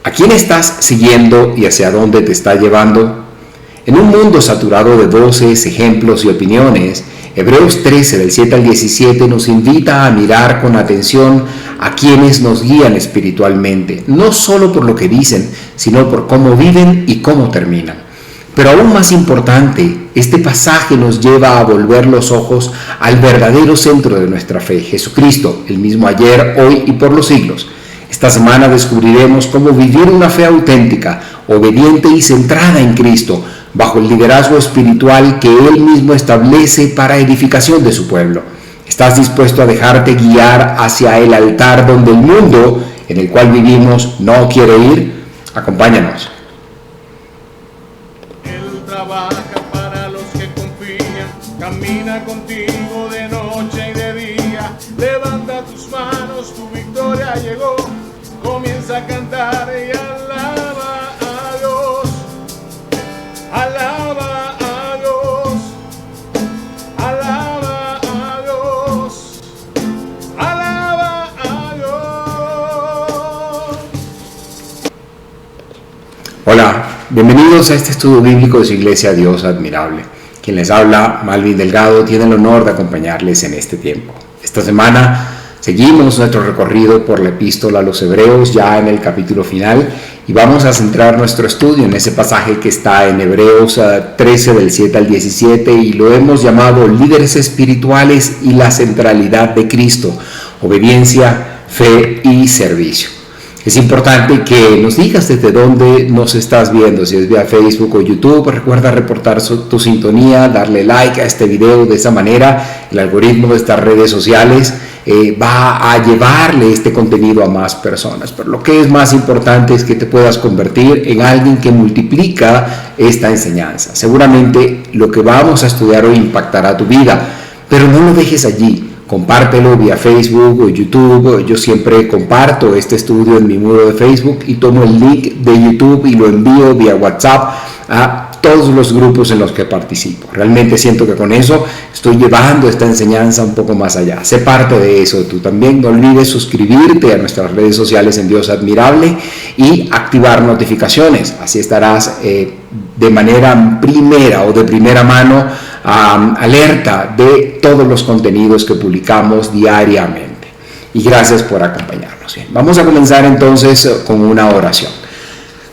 ¿A quién estás siguiendo y hacia dónde te está llevando? En un mundo saturado de voces, ejemplos y opiniones, Hebreos 13, del 7 al 17, nos invita a mirar con atención a quienes nos guían espiritualmente, no solo por lo que dicen, sino por cómo viven y cómo terminan. Pero aún más importante, este pasaje nos lleva a volver los ojos al verdadero centro de nuestra fe, Jesucristo, el mismo ayer, hoy y por los siglos. Esta semana descubriremos cómo vivir una fe auténtica, obediente y centrada en Cristo, bajo el liderazgo espiritual que Él mismo establece para edificación de su pueblo. ¿Estás dispuesto a dejarte guiar hacia el altar donde el mundo en el cual vivimos no quiere ir? Acompáñanos. Él trabaja para los que confían, camina contigo de noche y de día. Levanta tus manos, tu victoria llegó. Comienza a cantar y alaba a Dios. Alaba a Dios. Alaba a Dios. Alaba a Dios. Hola, bienvenidos a este estudio bíblico de su iglesia Dios Admirable. Quien les habla, Malvin Delgado, tiene el honor de acompañarles en este tiempo. Esta semana seguimos nuestro recorrido por la epístola a los Hebreos, ya en el capítulo final, y vamos a centrar nuestro estudio en ese pasaje que está en Hebreos 13 del 7 al 17, y lo hemos llamado líderes espirituales y la centralidad de Cristo, obediencia, fe y servicio. Es importante que nos digas desde dónde nos estás viendo, si es vía Facebook o YouTube. Recuerda reportar tu sintonía, darle like a este video. De esa manera el algoritmo de estas redes sociales va a llevarle este contenido a más personas. Pero lo que es más importante es que te puedas convertir en alguien que multiplica esta enseñanza. Seguramente lo que vamos a estudiar hoy impactará tu vida, pero no lo dejes allí. Compártelo vía Facebook o YouTube. Yo siempre comparto este estudio en mi muro de Facebook y tomo el link de YouTube y lo envío vía WhatsApp a todos los grupos en los que participo. Realmente siento que con eso estoy llevando esta enseñanza un poco más allá. Sé parte de eso tú también. No olvides suscribirte a nuestras redes sociales en Dios Admirable y activar notificaciones. Así estarás de manera primera o de primera mano alerta de todos los contenidos que publicamos diariamente. Y gracias por acompañarnos. Bien, vamos a comenzar entonces con una oración.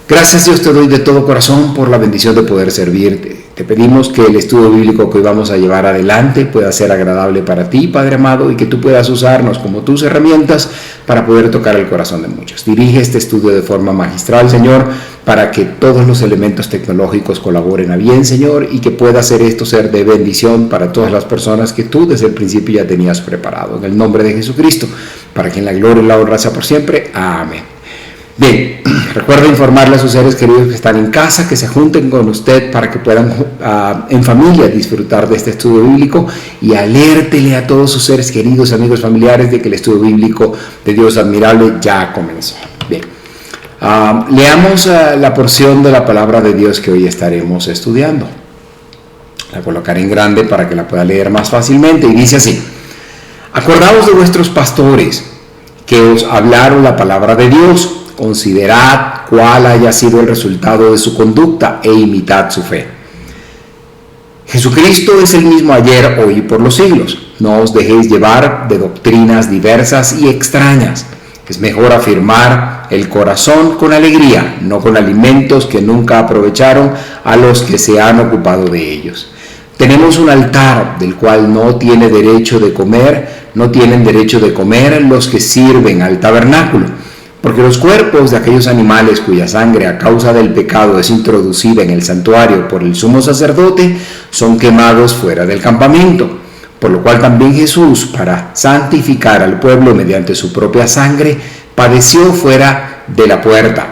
Gracias, Dios, te doy de todo corazón por la bendición de poder servirte. Te pedimos que el estudio bíblico que hoy vamos a llevar adelante pueda ser agradable para ti, Padre amado, y que tú puedas usarnos como tus herramientas para poder tocar el corazón de muchos. Dirige este estudio de forma magistral, Señor, para que todos los elementos tecnológicos colaboren a bien, Señor, y que pueda hacer esto ser de bendición para todas las personas que tú desde el principio ya tenías preparado. En el nombre de Jesucristo, para quien la gloria y la honra sea por siempre. Amén. Bien, recuerda informarle a sus seres queridos que están en casa, que se junten con usted para que puedan en familia disfrutar de este estudio bíblico, y alértele a todos sus seres queridos, amigos, familiares, de que el estudio bíblico de Dios Admirable ya comenzó. Bien, leamos la porción de la palabra de Dios que hoy estaremos estudiando. La colocaré en grande para que la pueda leer más fácilmente, y dice así: Acordaos de vuestros pastores que os hablaron la palabra de Dios. Considerad cuál haya sido el resultado de su conducta e imitad su fe. Jesucristo es el mismo ayer, hoy y por los siglos. No os dejéis llevar de doctrinas diversas y extrañas. Es mejor afirmar el corazón con alegría, no con alimentos que nunca aprovecharon a los que se han ocupado de ellos. Tenemos un altar del cual no tienen derecho de comer los que sirven al tabernáculo. Porque los cuerpos de aquellos animales cuya sangre a causa del pecado es introducida en el santuario por el sumo sacerdote son quemados fuera del campamento, por lo cual también Jesús, para santificar al pueblo mediante su propia sangre, padeció fuera de la puerta.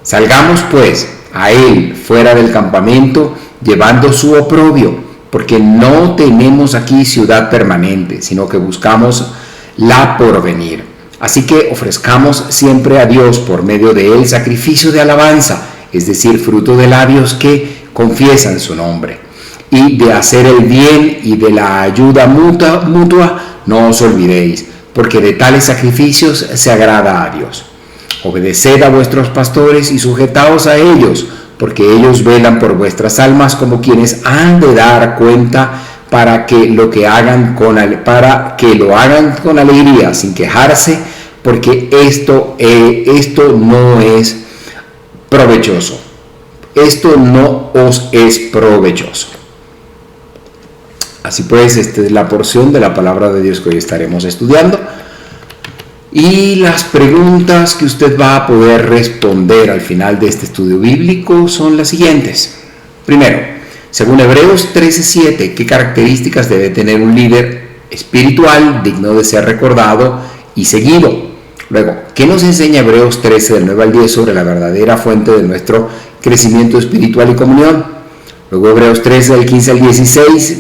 Salgamos pues a él fuera del campamento, llevando su oprobio, porque no tenemos aquí ciudad permanente, sino que buscamos la porvenir. Así que ofrezcamos siempre a Dios por medio de él sacrificio de alabanza, es decir, fruto de labios que confiesan su nombre. Y de hacer el bien y de la ayuda mutua no os olvidéis, porque de tales sacrificios se agrada a Dios. Obedeced a vuestros pastores y sujetaos a ellos, porque ellos velan por vuestras almas como quienes han de dar cuenta, para que lo hagan con alegría, sin quejarse, porque esto no es provechoso. Esto no os es provechoso. Así pues, esta es la porción de la palabra de Dios que hoy estaremos estudiando. Y las preguntas que usted va a poder responder al final de este estudio bíblico son las siguientes. Primero, según Hebreos 13:7, ¿qué características debe tener un líder espiritual digno de ser recordado y seguido? Luego, ¿qué nos enseña Hebreos 13 del 9 al 10 sobre la verdadera fuente de nuestro crecimiento espiritual y comunión? Luego Hebreos 13 del 15 al 16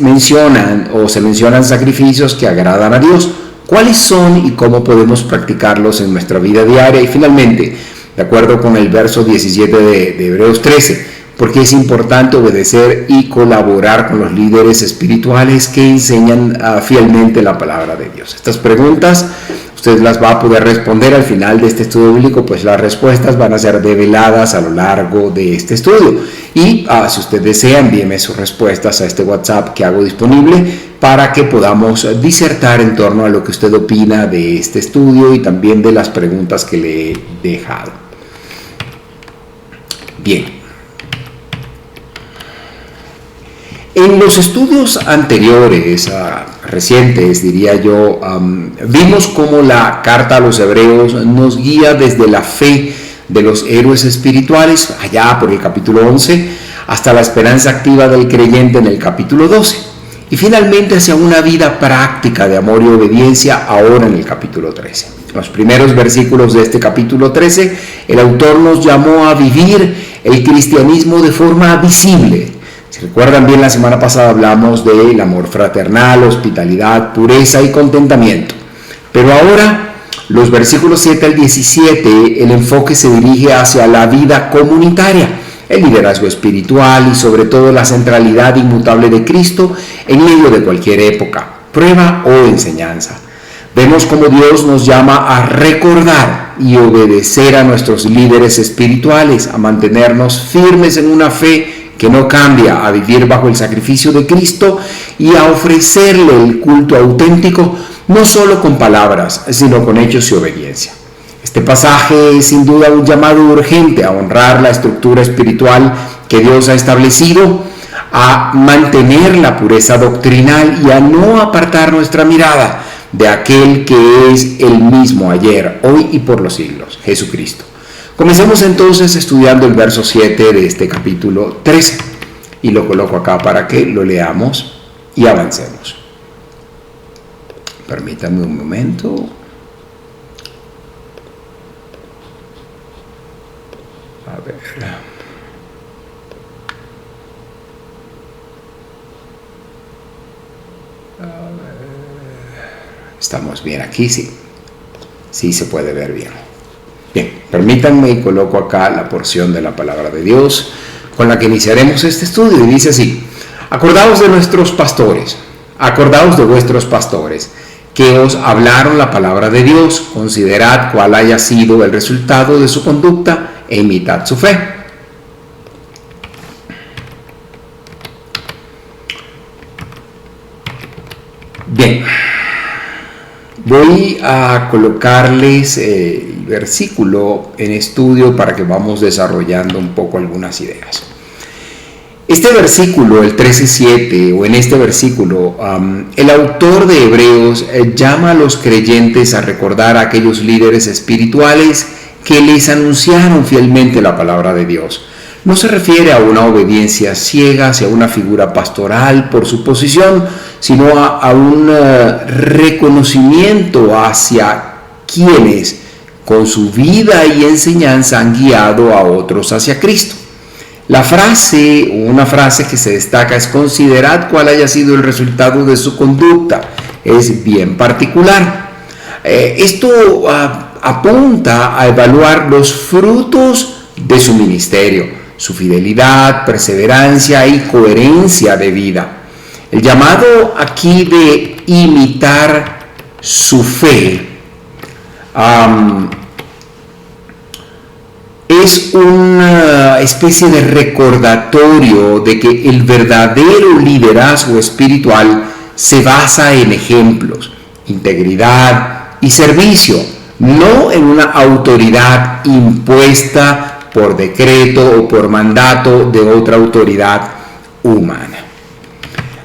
se mencionan sacrificios que agradan a Dios. ¿Cuáles son y cómo podemos practicarlos en nuestra vida diaria? Y finalmente, de acuerdo con el verso 17 de Hebreos 13, ¿por qué es importante obedecer y colaborar con los líderes espirituales que enseñan fielmente la palabra de Dios? Estas preguntas usted las va a poder responder al final de este estudio bíblico, pues las respuestas van a ser develadas a lo largo de este estudio. Y si usted desea, envíeme sus respuestas a este WhatsApp que hago disponible para que podamos disertar en torno a lo que usted opina de este estudio y también de las preguntas que le he dejado. Bien. En los estudios anteriores, recientes diría yo, vimos cómo la carta a los hebreos nos guía desde la fe de los héroes espirituales, allá por el capítulo 11, hasta la esperanza activa del creyente en el capítulo 12, y finalmente hacia una vida práctica de amor y obediencia ahora en el capítulo 13. En los primeros versículos de este capítulo 13, el autor nos llamó a vivir el cristianismo de forma visible. Si recuerdan bien, la semana pasada hablamos del amor fraternal, hospitalidad, pureza y contentamiento. Pero ahora, los versículos 7 al 17, el enfoque se dirige hacia la vida comunitaria, el liderazgo espiritual y sobre todo la centralidad inmutable de Cristo en medio de cualquier época, prueba o enseñanza. Vemos cómo Dios nos llama a recordar y obedecer a nuestros líderes espirituales, a mantenernos firmes en una fe que no cambia, a vivir bajo el sacrificio de Cristo y a ofrecerle el culto auténtico, no solo con palabras, sino con hechos y obediencia. Este pasaje es sin duda un llamado urgente a honrar la estructura espiritual que Dios ha establecido, a mantener la pureza doctrinal y a no apartar nuestra mirada de aquel que es el mismo ayer, hoy y por los siglos, Jesucristo. Comencemos entonces estudiando el verso 7 de este capítulo 13 y lo coloco acá para que lo leamos y avancemos. Permítanme un momento. A ver. Estamos bien aquí, sí. Sí se puede ver bien. Bien, permítanme y coloco acá la porción de la palabra de Dios con la que iniciaremos este estudio. Y dice así: acordaos de nuestros pastores, acordaos de vuestros pastores, que os hablaron la palabra de Dios, considerad cuál haya sido el resultado de su conducta e imitad su fe. Bien, voy a colocarles el versículo en estudio para que vamos desarrollando un poco algunas ideas. Este versículo, el 13:7, o en este versículo, el autor de Hebreos llama a los creyentes a recordar a aquellos líderes espirituales que les anunciaron fielmente la palabra de Dios. No se refiere a una obediencia ciega hacia una figura pastoral por su posición, sino a un reconocimiento hacia quienes con su vida y enseñanza han guiado a otros hacia Cristo. Una frase que se destaca es: considerad cuál haya sido el resultado de su conducta. Es bien particular. Esto apunta a evaluar los frutos de su ministerio, su fidelidad, perseverancia y coherencia de vida. El llamado aquí de imitar su fe es una especie de recordatorio de que el verdadero liderazgo espiritual se basa en ejemplos, integridad y servicio, no en una autoridad impuesta por decreto o por mandato de otra autoridad humana.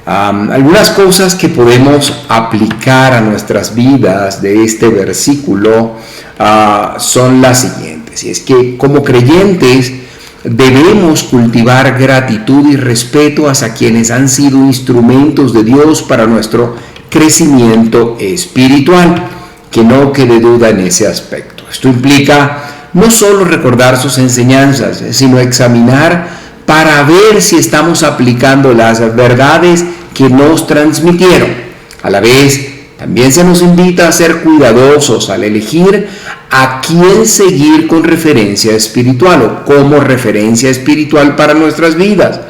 Algunas cosas que podemos aplicar a nuestras vidas de este versículo son las siguientes. Y es que como creyentes debemos cultivar gratitud y respeto hacia quienes han sido instrumentos de Dios para nuestro crecimiento espiritual. Que no quede duda en ese aspecto. Esto implica no solo recordar sus enseñanzas, sino examinar para ver si estamos aplicando las verdades que nos transmitieron. A la vez, también se nos invita a ser cuidadosos al elegir a quién seguir con referencia espiritual o como referencia espiritual para nuestras vidas,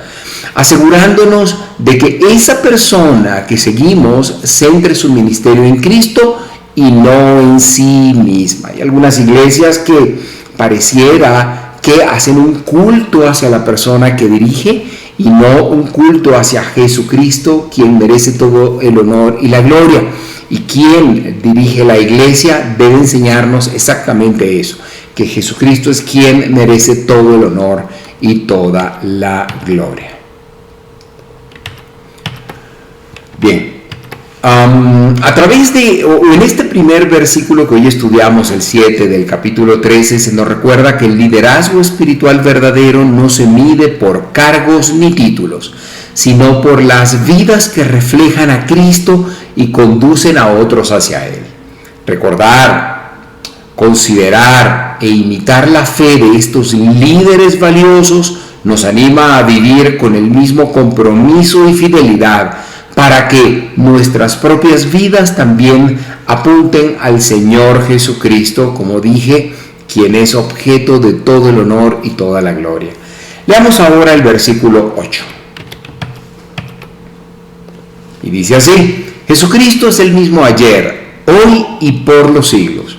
asegurándonos de que esa persona que seguimos centre su ministerio en Cristo y no en sí misma. Hay algunas iglesias que pareciera que hacen un culto hacia la persona que dirige y no un culto hacia Jesucristo, quien merece todo el honor y la gloria. Y quien dirige la iglesia debe enseñarnos exactamente eso, que Jesucristo es quien merece todo el honor y toda la gloria. Bien. A través de, o en este primer versículo que hoy estudiamos, el 7 del capítulo 13, se nos recuerda que el liderazgo espiritual verdadero no se mide por cargos ni títulos, sino por las vidas que reflejan a Cristo y conducen a otros hacia Él. Recordar, considerar e imitar la fe de estos líderes valiosos nos anima a vivir con el mismo compromiso y fidelidad, para que nuestras propias vidas también apunten al Señor Jesucristo, como dije, quien es objeto de todo el honor y toda la gloria. Leamos ahora el versículo 8. Y dice así: Jesucristo es el mismo ayer, hoy y por los siglos.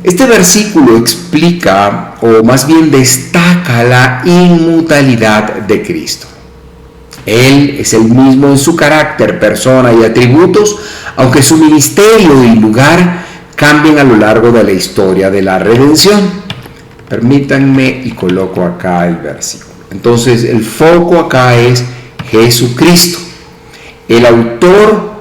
Este versículo explica, o más bien destaca, la inmutabilidad de Cristo. Él es el mismo en su carácter, persona y atributos, aunque su ministerio y lugar cambien a lo largo de la historia de la redención. Permítanme y coloco acá el versículo. Entonces, el foco acá es Jesucristo. El autor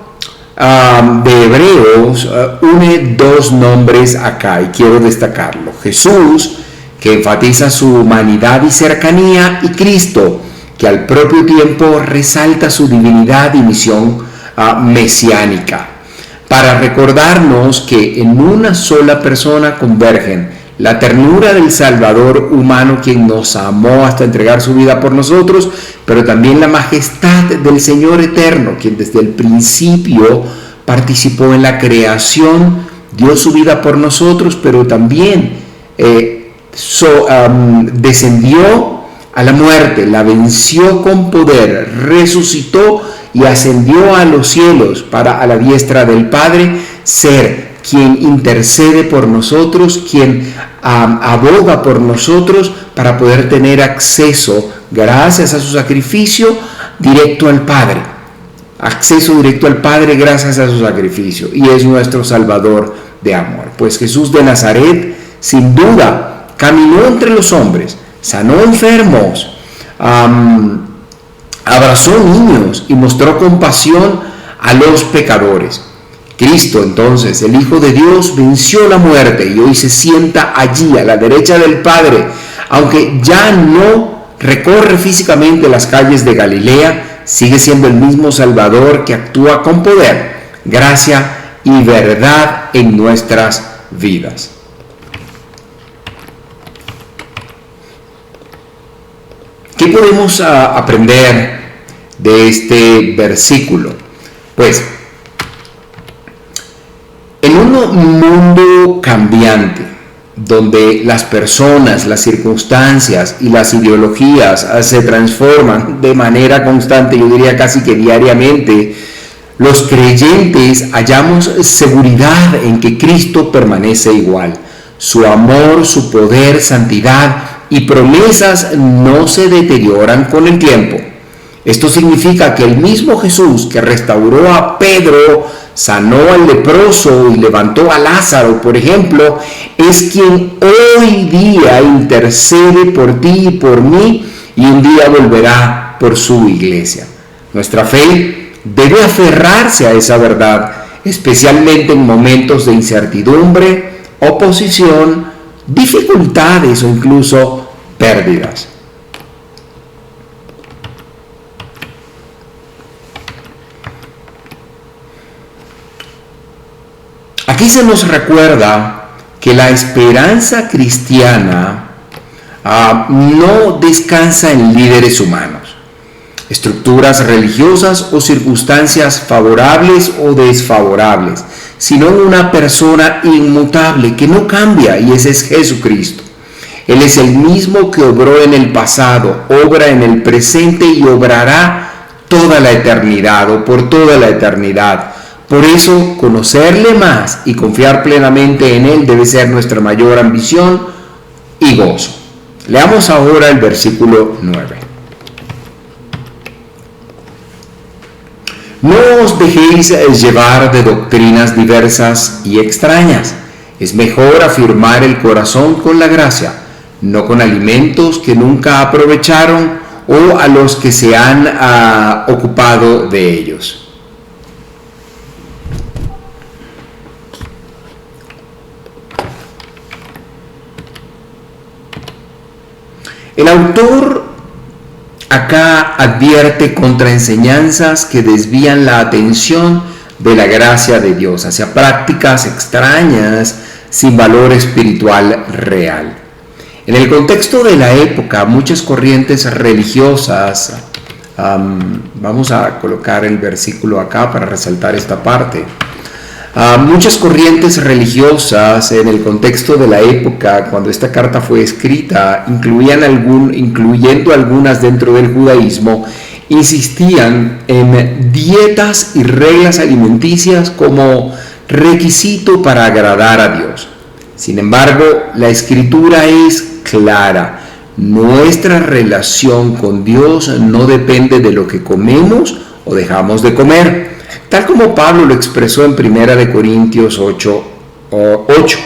de Hebreos une dos nombres acá y quiero destacarlo: Jesús, que enfatiza su humanidad y cercanía, y Cristo, que al propio tiempo resalta su divinidad y misión mesiánica, para recordarnos que en una sola persona convergen la ternura del Salvador humano, quien nos amó hasta entregar su vida por nosotros, pero también la majestad del Señor eterno, quien desde el principio participó en la creación, dio su vida por nosotros, pero también descendió a la muerte, la venció con poder, resucitó y ascendió a los cielos para, a la diestra del Padre, ser quien intercede por nosotros, quien aboga por nosotros para poder tener acceso, gracias a su sacrificio, directo al Padre. Acceso directo al Padre gracias a su sacrificio, y es nuestro Salvador de amor. Pues Jesús de Nazaret, sin duda, caminó entre los hombres, sanó enfermos, abrazó niños y mostró compasión a los pecadores. Cristo, entonces, el Hijo de Dios, venció la muerte y hoy se sienta allí a la derecha del Padre, aunque ya no recorre físicamente las calles de Galilea. Sigue siendo el mismo Salvador que actúa con poder, gracia y verdad en nuestras vidas. ¿Qué podemos aprender de este versículo? Pues, en un mundo cambiante, donde las personas, las circunstancias y las ideologías se transforman de manera constante, yo diría casi que diariamente, los creyentes hallamos seguridad en que Cristo permanece igual. Su amor, su poder, santidad y promesas no se deterioran con el tiempo. Esto significa que el mismo Jesús que restauró a Pedro, sanó al leproso y levantó a Lázaro, por ejemplo, es quien hoy día intercede por ti y por mí y un día volverá por su iglesia. Nuestra fe debe aferrarse a esa verdad, especialmente en momentos de incertidumbre, oposición, dificultades o incluso pérdidas. Aquí se nos recuerda que la esperanza cristiana no descansa en líderes humanos, estructuras religiosas o circunstancias favorables o desfavorables, sino en una persona inmutable que no cambia, y ese es Jesucristo. Él es el mismo que obró en el pasado, obra en el presente y obrará toda la eternidad o por toda la eternidad. Por eso, conocerle más y confiar plenamente en Él debe ser nuestra mayor ambición y gozo. Leamos ahora el versículo 9. No os dejéis llevar de doctrinas diversas y extrañas. Es mejor afirmar el corazón con la gracia, no con alimentos que nunca aprovecharon o a los que se han ocupado de ellos. El autor acá advierte contra enseñanzas que desvían la atención de la gracia de Dios hacia prácticas extrañas sin valor espiritual real. En el contexto de la época, muchas corrientes religiosas, vamos a colocar el versículo acá para resaltar esta parte. Muchas corrientes religiosas en el contexto de la época, cuando esta carta fue escrita, incluyendo algunas dentro del judaísmo, insistían en dietas y reglas alimenticias como requisito para agradar a Dios. Sin embargo, la Escritura es clara. Nuestra relación con Dios no depende de lo que comemos o dejamos de comer. Tal como Pablo lo expresó en 1 Corintios 8,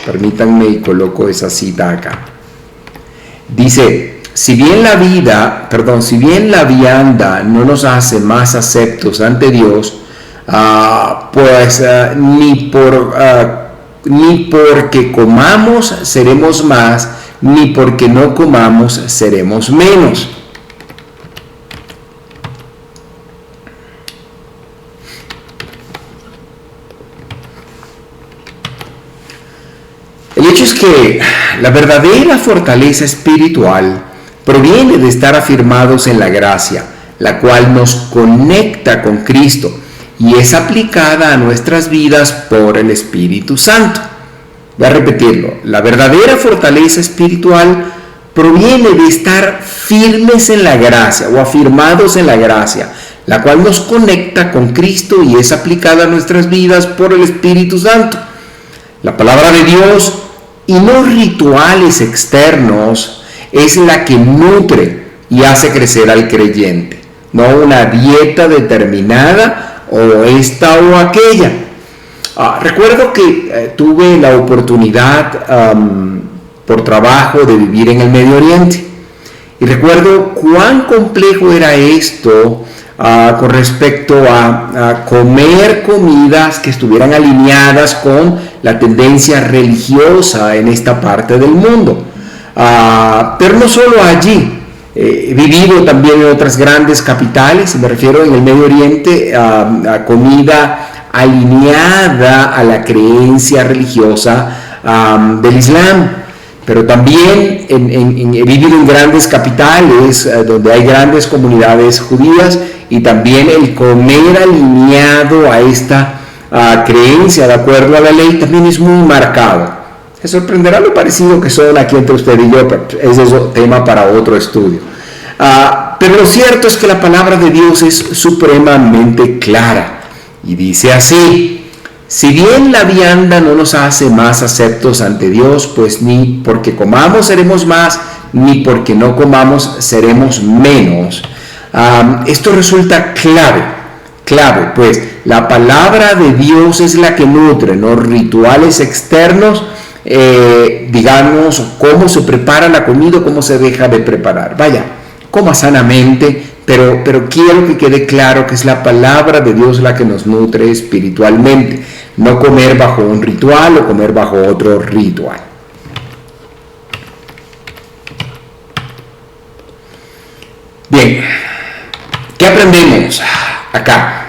permítanme y coloco esa cita acá. Dice, si bien la vianda no nos hace más aceptos ante Dios, ni porque comamos seremos más, ni porque no comamos seremos menos. El hecho es que la verdadera fortaleza espiritual proviene de estar afirmados en la gracia, la cual nos conecta con Cristo y es aplicada a nuestras vidas por el Espíritu Santo. Voy a repetirlo. La verdadera fortaleza espiritual proviene de estar firmes en la gracia o afirmados en la gracia, la cual nos conecta con Cristo y es aplicada a nuestras vidas por el Espíritu Santo. La palabra de Dios y no rituales externos es la que nutre y hace crecer al creyente, no una dieta determinada o esta o aquella. Recuerdo que tuve la oportunidad por trabajo de vivir en el Medio Oriente y recuerdo cuán complejo era esto con respecto a comer comidas que estuvieran alineadas con la tendencia religiosa en esta parte del mundo. Pero no solo allí, he vivido también en otras grandes capitales, me refiero en el Medio Oriente, a comida alineada a la creencia religiosa del Islam. Pero también he vivido en grandes capitales donde hay grandes comunidades judías y también el comer alineado a esta creencia de acuerdo a la ley también es muy marcado. Se sorprenderá lo parecido que son aquí entre usted y yo, pero ese es tema para otro estudio. Pero lo cierto es que la palabra de Dios es supremamente clara y dice así: si bien la vianda no nos hace más aceptos ante Dios, pues ni porque comamos seremos más, ni porque no comamos seremos menos. Esto resulta clave, pues la palabra de Dios es la que nutre, no rituales externos, digamos, cómo se prepara la comida, cómo se deja de preparar. Vaya, coma sanamente, pero quiero que quede claro que es la palabra de Dios la que nos nutre espiritualmente, no comer bajo un ritual o comer bajo otro ritual. Bien, ¿qué aprendemos acá?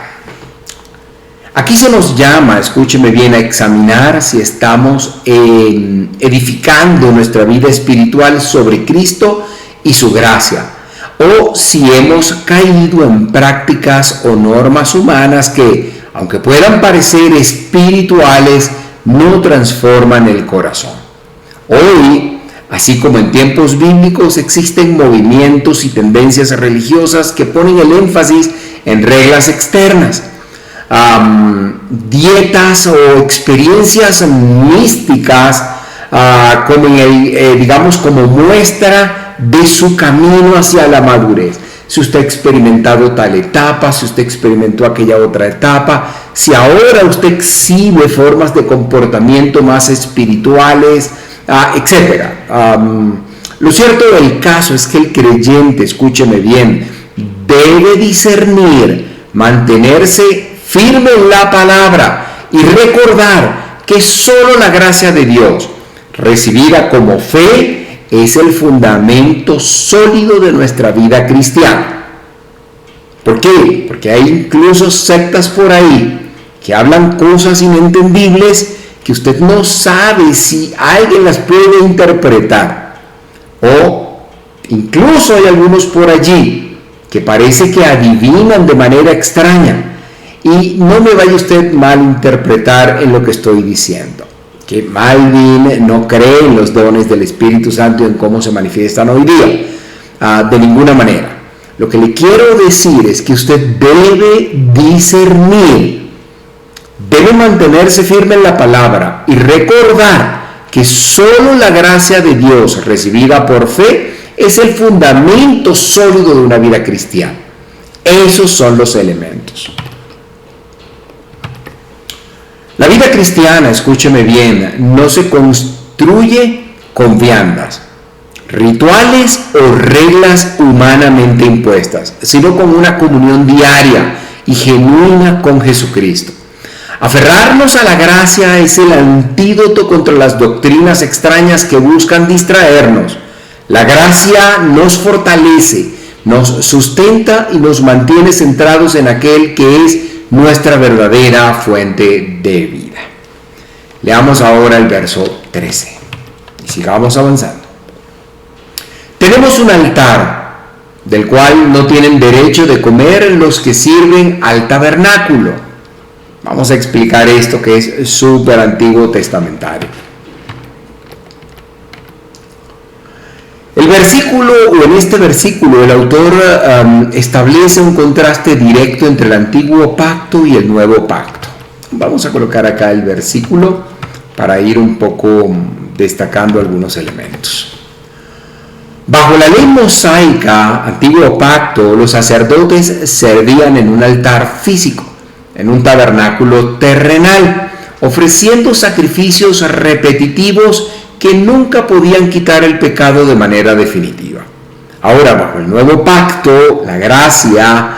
Aquí se nos llama, escúcheme bien, a examinar si estamos edificando nuestra vida espiritual sobre Cristo y su gracia, o si hemos caído en prácticas o normas humanas que, aunque puedan parecer espirituales, no transforman el corazón. Hoy, así como en tiempos bíblicos, existen movimientos y tendencias religiosas que ponen el énfasis en reglas externas, dietas o experiencias místicas, como muestra de su camino hacia la madurez. Si usted ha experimentado tal etapa, si usted experimentó aquella otra etapa, si ahora usted exhibe formas de comportamiento más espirituales, etc. Lo cierto del caso es que el creyente, escúcheme bien, debe discernir, mantenerse firme en la palabra y recordar que solo la gracia de Dios, recibida como fe, es el fundamento sólido de nuestra vida cristiana. ¿Por qué? Porque hay incluso sectas por ahí que hablan cosas inentendibles que usted no sabe si alguien las puede interpretar. O incluso hay algunos por allí que parece que adivinan de manera extraña. Y no me vaya usted mal interpretar en lo que estoy diciendo, que Malvin no cree en los dones del Espíritu Santo y en cómo se manifiestan hoy día, de ninguna manera. Lo que le quiero decir es que usted debe discernir, debe mantenerse firme en la palabra y recordar que solo la gracia de Dios recibida por fe es el fundamento sólido de una vida cristiana. Esos son los elementos. La vida cristiana, escúcheme bien, no se construye con viandas, rituales o reglas humanamente impuestas, sino con una comunión diaria y genuina con Jesucristo. Aferrarnos a la gracia es el antídoto contra las doctrinas extrañas que buscan distraernos. La gracia nos fortalece, nos sustenta y nos mantiene centrados en aquel que es nuestra verdadera fuente de vida. Leamos ahora el verso 13 y sigamos avanzando. Tenemos un altar del cual no tienen derecho de comer los que sirven al tabernáculo. Vamos a explicar esto que es súper antiguo testamentario. En este versículo el autor establece un contraste directo entre el antiguo pacto y el nuevo pacto. Vamos a colocar acá el versículo para ir un poco destacando algunos elementos. Bajo la ley mosaica, antiguo pacto, los sacerdotes servían en un altar físico, en un tabernáculo terrenal, ofreciendo sacrificios repetitivos que nunca podían quitar el pecado de manera definitiva. Ahora, bajo el nuevo pacto, la gracia,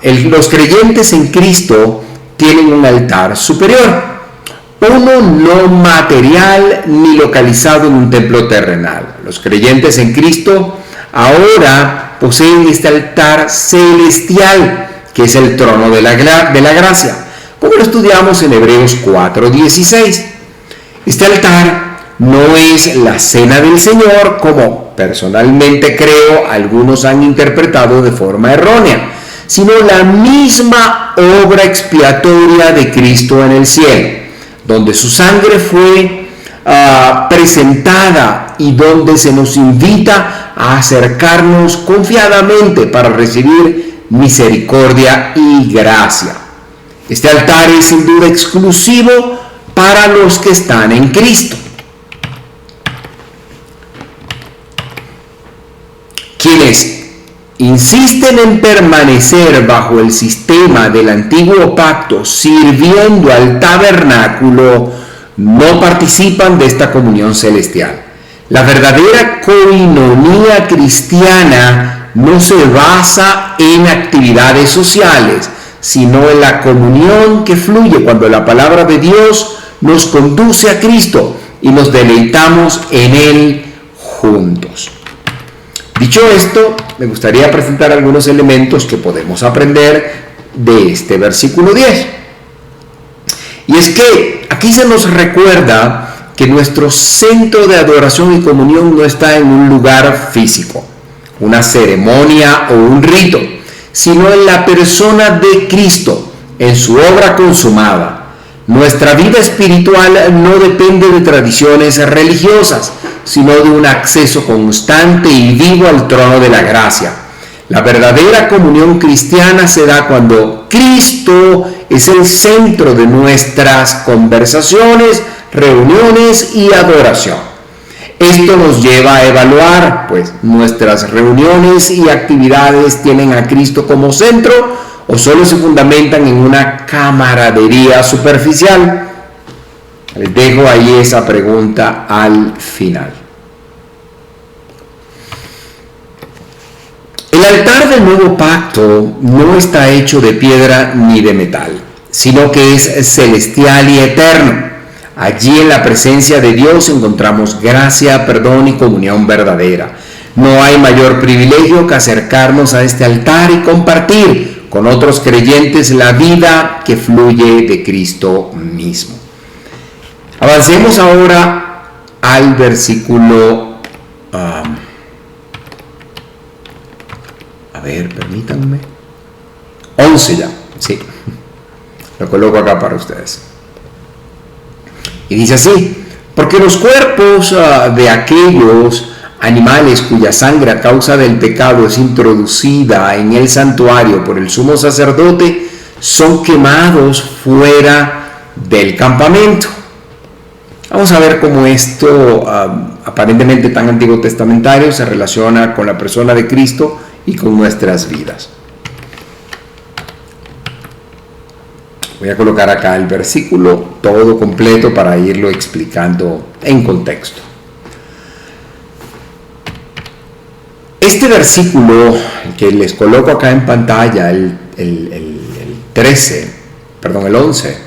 los creyentes en Cristo tienen un altar superior, uno no material ni localizado en un templo terrenal. Los creyentes en Cristo ahora poseen este altar celestial, que es el trono de la gracia, como lo estudiamos en Hebreos 4:16. Este altar no es la cena del Señor, como personalmente creo algunos han interpretado de forma errónea, sino la misma obra expiatoria de Cristo en el cielo, donde su sangre fue presentada y donde se nos invita a acercarnos confiadamente para recibir misericordia y gracia. Este altar es sin duda exclusivo para los que están en Cristo. Quienes insisten en permanecer bajo el sistema del antiguo pacto, sirviendo al tabernáculo, no participan de esta comunión celestial. La verdadera coinonía cristiana no se basa en actividades sociales, sino en la comunión que fluye cuando la palabra de Dios nos conduce a Cristo y nos deleitamos en Él juntos. Dicho esto, me gustaría presentar algunos elementos que podemos aprender de este versículo 10. Y es que aquí se nos recuerda que nuestro centro de adoración y comunión no está en un lugar físico, una ceremonia o un rito, sino en la persona de Cristo, en su obra consumada. Nuestra vida espiritual no depende de tradiciones religiosas, sino de un acceso constante y vivo al trono de la gracia. La verdadera comunión cristiana se da cuando Cristo es el centro de nuestras conversaciones, reuniones y adoración. Esto nos lleva a evaluar, pues, nuestras reuniones y actividades tienen a Cristo como centro o solo se fundamentan en una camaradería superficial. Les dejo ahí esa pregunta al final. El altar del nuevo pacto no está hecho de piedra ni de metal, sino que es celestial y eterno. Allí en la presencia de Dios encontramos gracia, perdón y comunión verdadera. No hay mayor privilegio que acercarnos a este altar y compartir con otros creyentes la vida que fluye de Cristo mismo. Avancemos ahora al versículo, permítanme, 11 ya, sí, lo coloco acá para ustedes. Y dice así: porque los cuerpos de aquellos animales cuya sangre a causa del pecado es introducida en el santuario por el sumo sacerdote, son quemados fuera del campamento. Vamos a ver cómo esto, aparentemente tan antiguo testamentario, se relaciona con la persona de Cristo y con nuestras vidas. Voy a colocar acá el versículo todo completo para irlo explicando en contexto. Este versículo que les coloco acá en pantalla, el 11,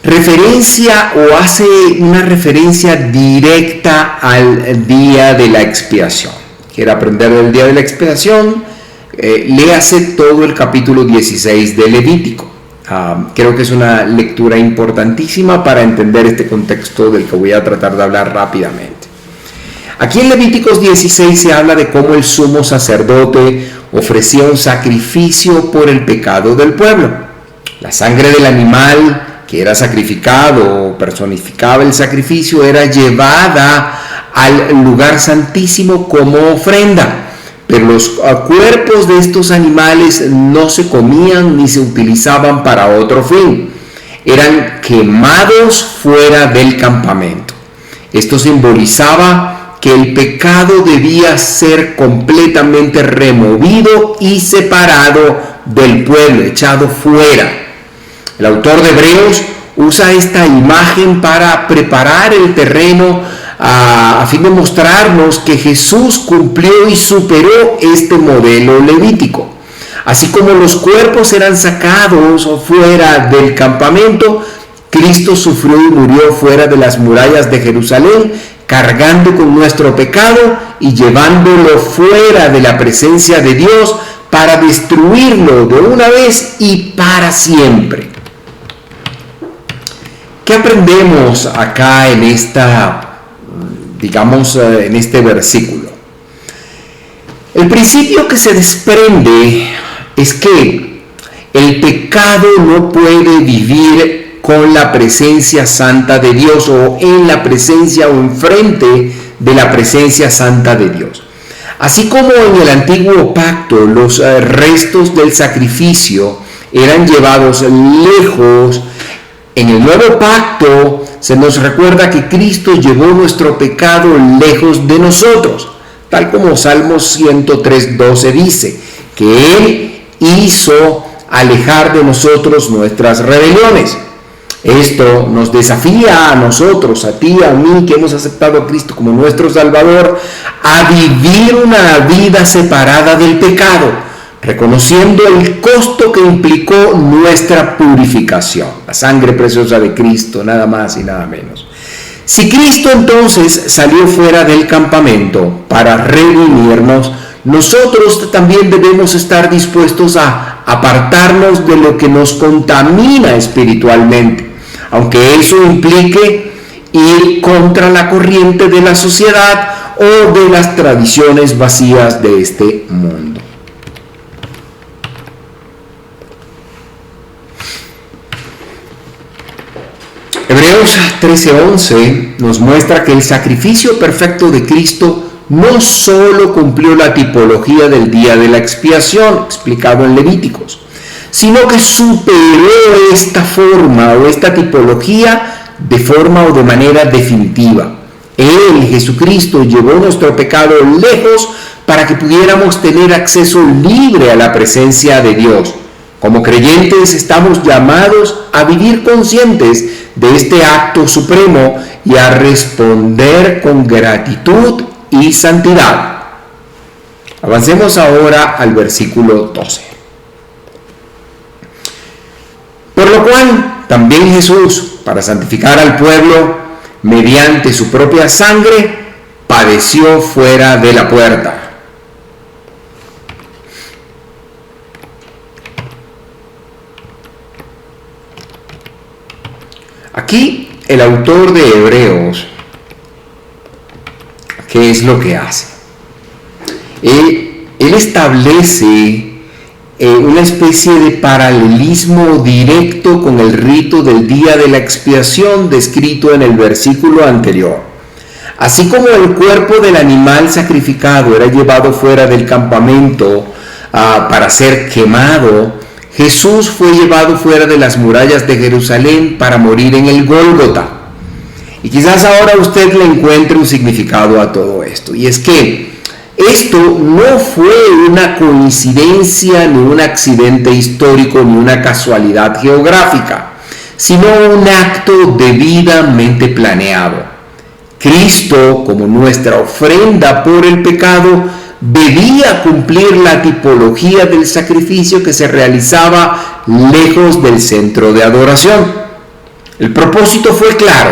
referencia o hace una referencia directa al día de la expiación. Quiere aprender del día de la expiación, léase todo el capítulo 16 de Levítico. Creo que es una lectura importantísima para entender este contexto del que voy a tratar de hablar rápidamente. Aquí en Levíticos 16 se habla de cómo el sumo sacerdote ofrecía un sacrificio por el pecado del pueblo. La sangre del animal que era sacrificado o personificaba el sacrificio era llevada al lugar santísimo como ofrenda. Pero los cuerpos de estos animales no se comían ni se utilizaban para otro fin. Eran quemados fuera del campamento. Esto simbolizaba que el pecado debía ser completamente removido y separado del pueblo, echado fuera. El autor de Hebreos usa esta imagen para preparar el terreno a fin de mostrarnos que Jesús cumplió y superó este modelo levítico. Así como los cuerpos eran sacados fuera del campamento, Cristo sufrió y murió fuera de las murallas de Jerusalén, cargando con nuestro pecado y llevándolo fuera de la presencia de Dios para destruirlo de una vez y para siempre. ¿Qué aprendemos acá en en este versículo? El principio que se desprende es que el pecado no puede vivir con la presencia santa de Dios o en la presencia o enfrente de la presencia santa de Dios. Así como en el antiguo pacto los restos del sacrificio eran llevados lejos. En el nuevo pacto se nos recuerda que Cristo llevó nuestro pecado lejos de nosotros, tal como Salmos 103:12 dice, que Él hizo alejar de nosotros nuestras rebeliones. Esto nos desafía a nosotros, a ti, a mí, que hemos aceptado a Cristo como nuestro Salvador, a vivir una vida separada del pecado, reconociendo el costo que implicó nuestra purificación, la sangre preciosa de Cristo, nada más y nada menos. Si Cristo entonces salió fuera del campamento para redimirnos, nosotros también debemos estar dispuestos a apartarnos de lo que nos contamina espiritualmente, aunque eso implique ir contra la corriente de la sociedad o de las tradiciones vacías de este mundo. Hebreos 13:11 nos muestra que el sacrificio perfecto de Cristo no solo cumplió la tipología del día de la expiación, explicado en Levíticos, sino que superó esta forma o esta tipología de forma o de manera definitiva. Él, Jesucristo, llevó nuestro pecado lejos para que pudiéramos tener acceso libre a la presencia de Dios. Como creyentes estamos llamados a vivir conscientes de este acto supremo y a responder con gratitud y santidad. Avancemos ahora al versículo 12. Por lo cual, también Jesús, para santificar al pueblo, mediante su propia sangre, padeció fuera de la puerta. Aquí el autor de Hebreos, ¿qué es lo que hace? Él establece una especie de paralelismo directo con el rito del día de la expiación descrito en el versículo anterior. Así como el cuerpo del animal sacrificado era llevado fuera del campamento para ser quemado, Jesús fue llevado fuera de las murallas de Jerusalén para morir en el Gólgota. Y quizás ahora usted le encuentre un significado a todo esto, y es que esto no fue una coincidencia, ni un accidente histórico, ni una casualidad geográfica, sino un acto debidamente planeado. Cristo, como nuestra ofrenda por el pecado, debía cumplir la tipología del sacrificio que se realizaba lejos del centro de adoración. El propósito fue claro: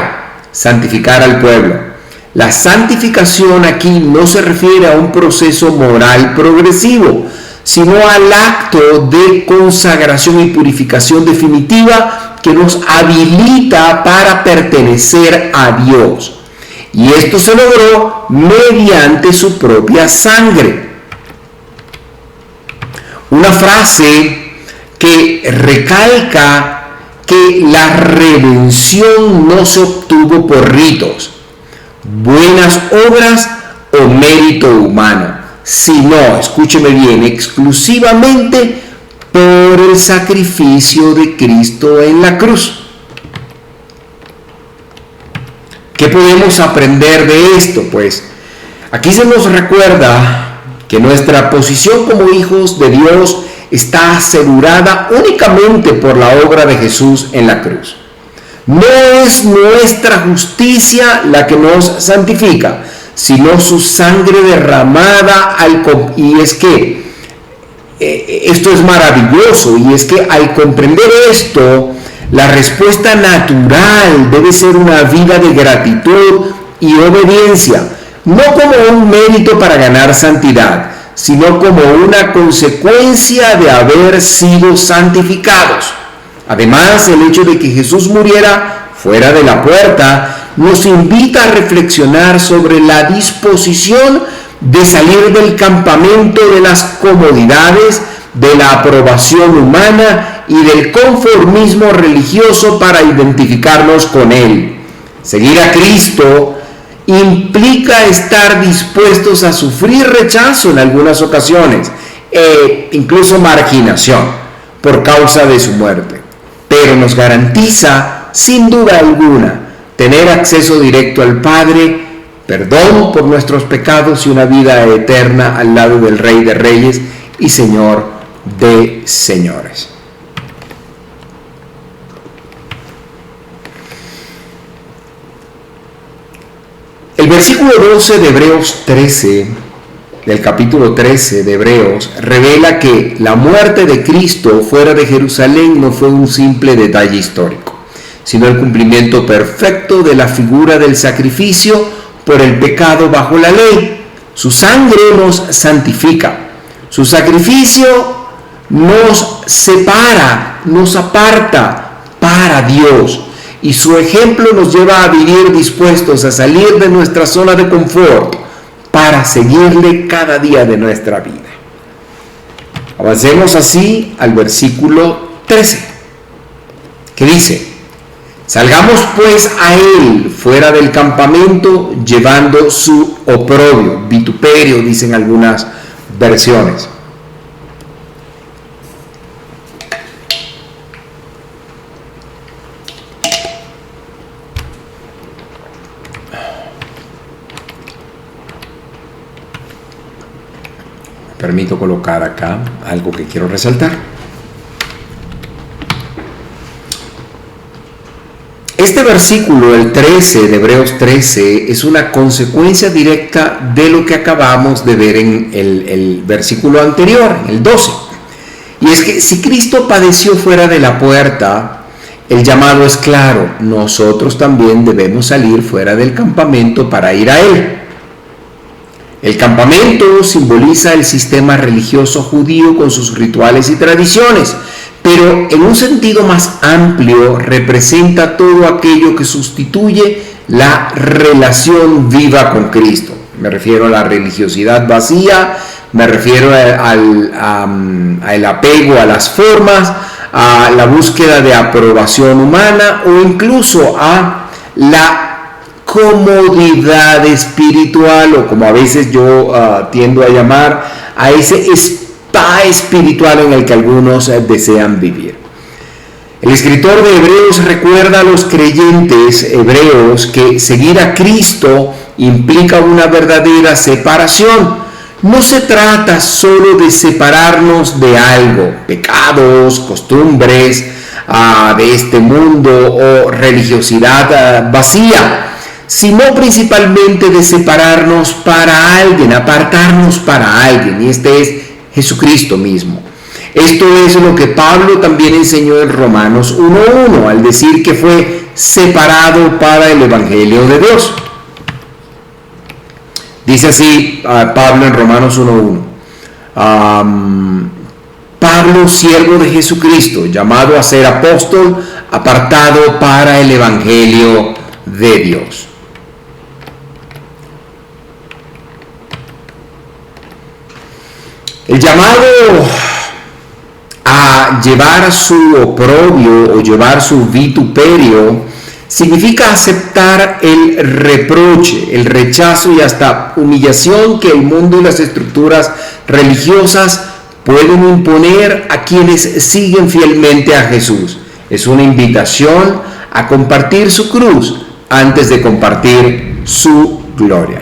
santificar al pueblo. La santificación aquí no se refiere a un proceso moral progresivo, sino al acto de consagración y purificación definitiva que nos habilita para pertenecer a Dios. Y esto se logró mediante su propia sangre. Una frase que recalca que la redención no se obtuvo por ritos, buenas obras o mérito humano, sino, escúcheme bien, exclusivamente por el sacrificio de Cristo en la cruz. ¿Qué podemos aprender de esto? Pues aquí se nos recuerda que nuestra posición como hijos de Dios está asegurada únicamente por la obra de Jesús en la cruz. No es nuestra justicia la que nos santifica, sino su sangre derramada y es que esto es maravilloso, y es que al comprender esto, la respuesta natural debe ser una vida de gratitud y obediencia, no como un mérito para ganar santidad, sino como una consecuencia de haber sido santificados. Además, el hecho de que Jesús muriera fuera de la puerta nos invita a reflexionar sobre la disposición de salir del campamento de las comodidades, de la aprobación humana y del conformismo religioso para identificarnos con Él. Seguir a Cristo implica estar dispuestos a sufrir rechazo en algunas ocasiones, incluso marginación, por causa de su muerte, pero nos garantiza, sin duda alguna, tener acceso directo al Padre, perdón por nuestros pecados y una vida eterna al lado del Rey de Reyes y Señor de señores. El versículo 12 de Hebreos 13, del capítulo 13 de Hebreos, revela que la muerte de Cristo fuera de Jerusalén no fue un simple detalle histórico, sino el cumplimiento perfecto de la figura del sacrificio por el pecado bajo la ley. Su sangre nos santifica, su sacrificio nos separa, nos aparta para Dios, y su ejemplo nos lleva a vivir dispuestos a salir de nuestra zona de confort para seguirle cada día de nuestra vida. Avancemos así al versículo 13, que dice: salgamos pues a él fuera del campamento, llevando su oprobio, vituperio, dicen algunas versiones. Permito colocar acá algo que quiero resaltar. Este versículo, el 13 de Hebreos 13, es una consecuencia directa de lo que acabamos de ver en el versículo anterior, el 12. Y es que si Cristo padeció fuera de la puerta, el llamado es claro: nosotros también debemos salir fuera del campamento para ir a Él. El campamento simboliza el sistema religioso judío con sus rituales y tradiciones, pero en un sentido más amplio representa todo aquello que sustituye la relación viva con Cristo. Me refiero a la religiosidad vacía, me refiero al apego a las formas, a la búsqueda de aprobación humana o incluso a la comodidad espiritual, o como a veces yo tiendo a llamar, a ese spa espiritual en el que algunos desean vivir. El escritor de Hebreos recuerda a los creyentes hebreos que seguir a Cristo implica una verdadera separación. No se trata solo de separarnos de algo, pecados, costumbres de este mundo o religiosidad vacía, sino principalmente de separarnos para alguien, apartarnos para alguien, y este es Jesucristo mismo. Esto es lo que Pablo también enseñó en Romanos 1:1, al decir que fue separado para el Evangelio de Dios. Dice así Pablo en Romanos 1:1. Pablo, siervo de Jesucristo, llamado a ser apóstol, apartado para el Evangelio de Dios. El llamado a llevar su oprobio o llevar su vituperio significa aceptar el reproche, el rechazo y hasta humillación que el mundo y las estructuras religiosas pueden imponer a quienes siguen fielmente a Jesús. Es una invitación a compartir su cruz antes de compartir su gloria.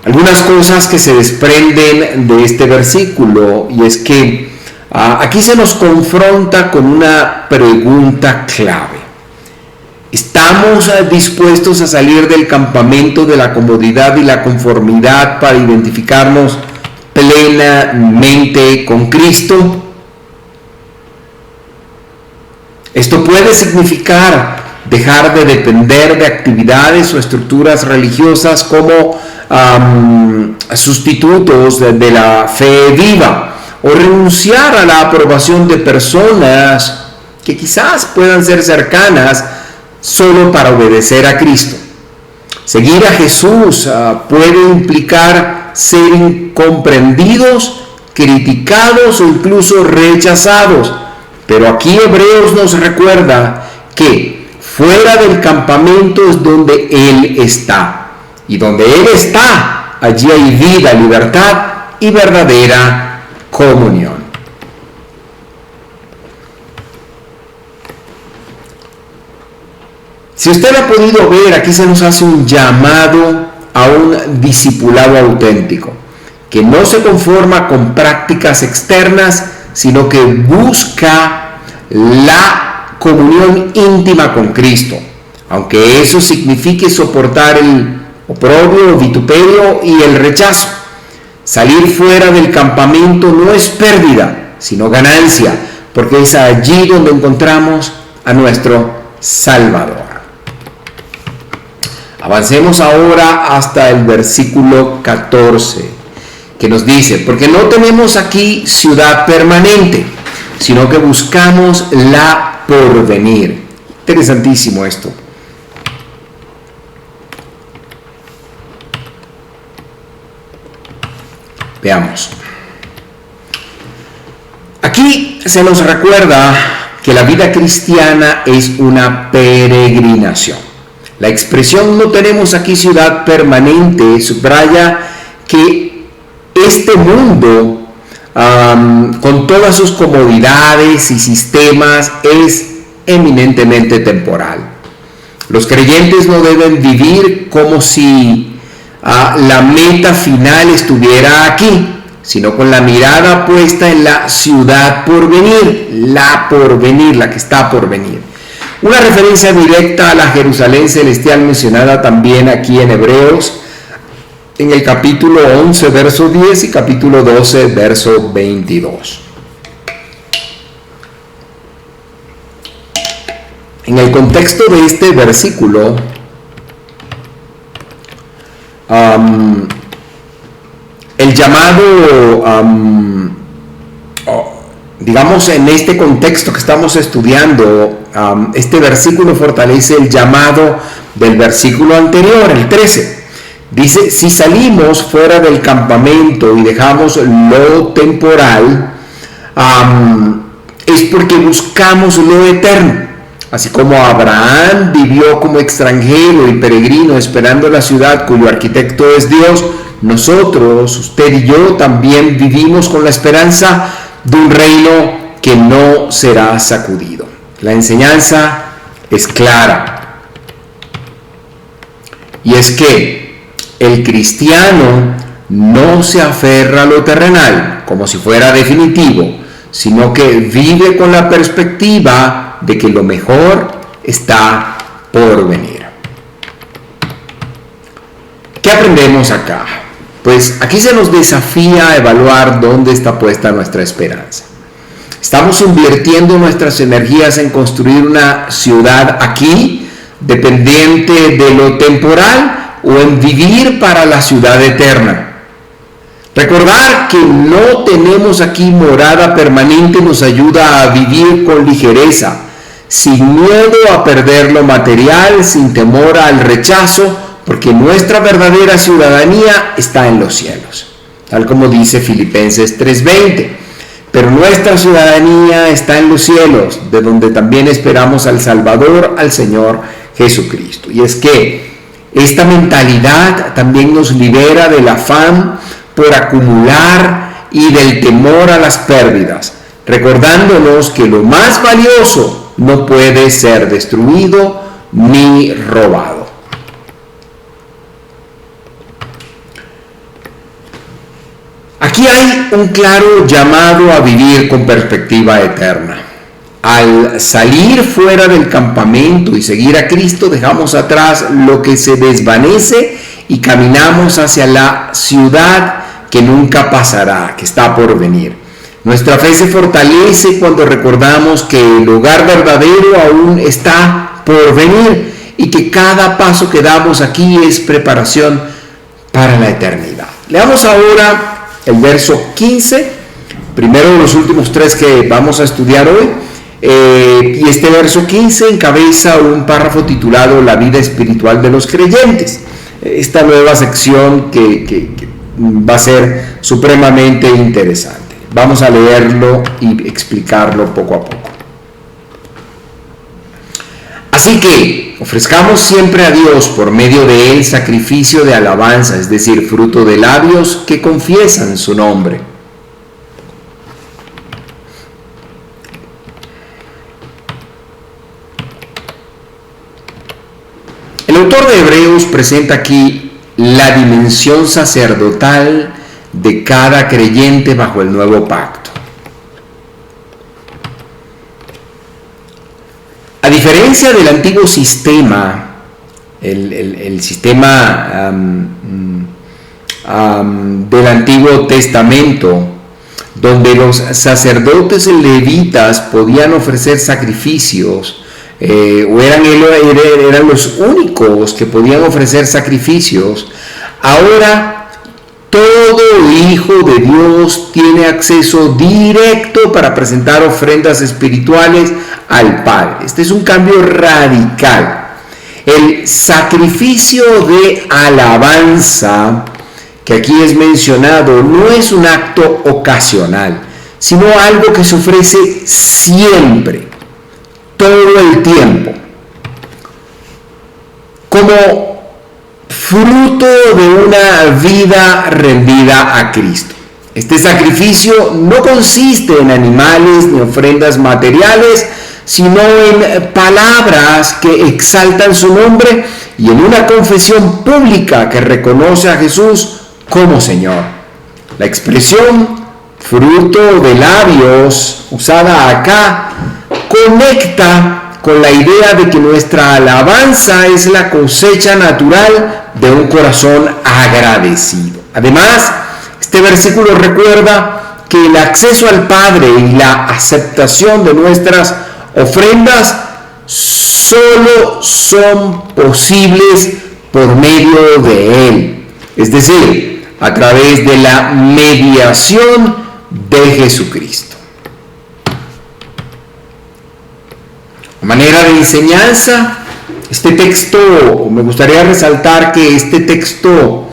Algunas cosas que se desprenden de este versículo, y es que aquí se nos confronta con una pregunta clave. ¿Estamos dispuestos a salir del campamento de la comodidad y la conformidad para identificarnos plenamente con Cristo? Esto puede significar dejar de depender de actividades o estructuras religiosas como sustitutos de la fe viva, o renunciar a la aprobación de personas que quizás puedan ser cercanas solo para obedecer a Cristo. Seguir a Jesús puede implicar ser incomprendidos, criticados o incluso rechazados, pero aquí Hebreos nos recuerda que fuera del campamento es donde Él está. Y donde Él está, allí hay vida, libertad y verdadera comunión. Si usted ha podido ver, aquí se nos hace un llamado a un discipulado auténtico, que no se conforma con prácticas externas, sino que busca la comunión íntima con Cristo, aunque eso signifique soportar el oprobio, el vituperio y el rechazo. Salir fuera del campamento no es pérdida, sino ganancia, porque es allí donde encontramos a nuestro Salvador. Avancemos ahora hasta el versículo 14, que nos dice: porque no tenemos aquí ciudad permanente, sino que buscamos la porvenir. Interesantísimo esto. Veamos. Aquí se nos recuerda que la vida cristiana es una peregrinación. La expresión "no tenemos aquí ciudad permanente" subraya que este mundo, con todas sus comodidades y sistemas, es eminentemente temporal. Los creyentes no deben vivir como si la meta final estuviera aquí, sino con la mirada puesta en la ciudad por venir, la que está por venir. Una referencia directa a la Jerusalén celestial mencionada también aquí en Hebreos, en el capítulo 11, verso 10 y capítulo 12, verso 22. En el contexto de este versículo, el llamado, digamos, en este contexto que estamos estudiando, este versículo fortalece el llamado del versículo anterior, el 13. Dice: si salimos fuera del campamento y dejamos lo temporal, es porque buscamos lo eterno. Así como Abraham vivió como extranjero y peregrino esperando la ciudad cuyo arquitecto es Dios, nosotros, usted y yo, también vivimos con la esperanza de un reino que no será sacudido. La enseñanza es clara, y es que el cristiano no se aferra a lo terrenal como si fuera definitivo, sino que vive con la perspectiva de que lo mejor está por venir. ¿Qué aprendemos acá? Pues aquí se nos desafía a evaluar dónde está puesta nuestra esperanza. ¿Estamos invirtiendo nuestras energías en construir una ciudad aquí, dependiente de lo temporal, o en vivir para la ciudad eterna? Recordar que no tenemos aquí morada permanente nos ayuda a vivir con ligereza, sin miedo a perder lo material, sin temor al rechazo, porque nuestra verdadera ciudadanía está en los cielos, tal como dice Filipenses 3:20. Pero nuestra ciudadanía está en los cielos, de donde también esperamos al Salvador, al Señor Jesucristo. Y es que esta mentalidad también nos libera del afán por acumular y del temor a las pérdidas, recordándonos que lo más valioso no puede ser destruido ni robado. Aquí hay un claro llamado a vivir con perspectiva eterna. Al salir fuera del campamento y seguir a Cristo, dejamos atrás lo que se desvanece y caminamos hacia la ciudad que nunca pasará, que está por venir. Nuestra fe se fortalece cuando recordamos que el hogar verdadero aún está por venir y que cada paso que damos aquí es preparación para la eternidad. Leamos ahora el verso 15, primero de los últimos tres que vamos a estudiar hoy, y este verso 15 encabeza un párrafo titulado La vida espiritual de los creyentes. Esta nueva sección que va a ser supremamente interesante. Vamos a leerlo y explicarlo poco a poco. Así que ofrezcamos siempre a Dios por medio de él sacrificio de alabanza, es decir, fruto de labios que confiesan su nombre. El autor de Hebreos presenta aquí la dimensión sacerdotal de cada creyente bajo el nuevo pacto. A diferencia del antiguo sistema, el sistema del Antiguo Testamento, donde los sacerdotes levitas podían ofrecer sacrificios, o eran los únicos que podían ofrecer sacrificios, ahora todo hijo de Dios tiene acceso directo para presentar ofrendas espirituales al Padre. Este es un cambio radical. El sacrificio de alabanza que aquí es mencionado no es un acto ocasional, sino algo que se ofrece siempre, todo el tiempo, como fruto de una vida rendida a Cristo. Este sacrificio no consiste en animales ni ofrendas materiales, sino en palabras que exaltan su nombre y en una confesión pública que reconoce a Jesús como Señor. La expresión fruto de labios usada acá conecta con la idea de que nuestra alabanza es la cosecha natural de un corazón agradecido. Además, este versículo recuerda que el acceso al Padre y la aceptación de nuestras ofrendas solo son posibles por medio de Él, es decir, a través de la mediación de Jesucristo. A manera de enseñanza, este texto, me gustaría resaltar que este texto